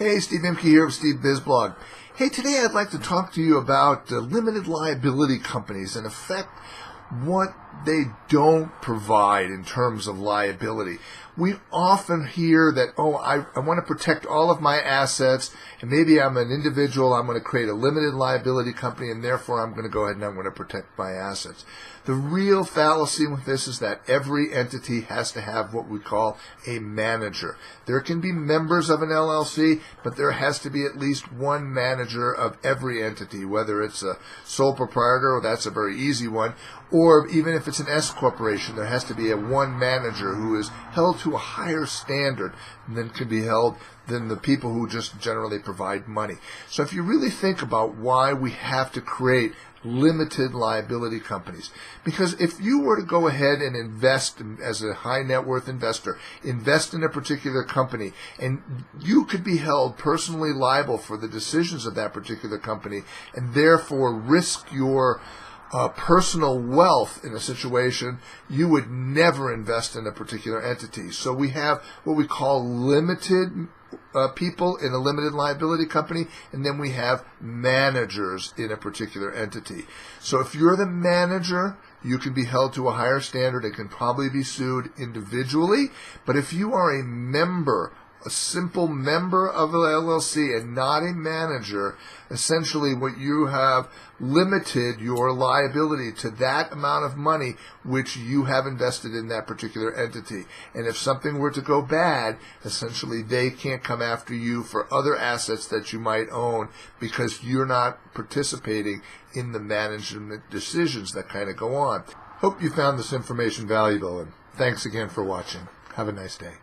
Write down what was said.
Hey, Steve Imke here of SteveBizBlog. Hey, today I'd like to talk to you about limited liability companies and what they don't provide in terms of liability. We often hear that, I want to protect all of my assets, and maybe I'm an individual, I'm going to create a limited liability company, and therefore I'm going to go ahead and I'm going to protect my assets. The real fallacy with this is that every entity has to have what we call a manager. There can be members of an LLC, but there has to be at least one manager of every entity, whether it's a sole proprietor, or that's a very easy one, or even if it's an S corporation, there has to be one manager who is held to a higher standard than can be held than the people who just generally provide money. So if you really think about why we have to create limited liability companies, because if you were to go ahead and invest as a high net worth investor, invest in a particular company, and you could be held personally liable for the decisions of that particular company, and therefore risk your personal wealth in a situation, you would never invest in a particular entity. So we have what we call limited people in a limited liability company, and then we have managers in a particular entity. So if you're the manager, you can be held to a higher standard and can probably be sued individually. But if you are a member, a simple member of an LLC and not a manager, essentially what you have limited your liability to that amount of money which you have invested in that particular entity. And if something were to go bad, essentially they can't come after you for other assets that you might own because you're not participating in the management decisions that kind of go on. Hope you found this information valuable, and thanks again for watching. Have a nice day.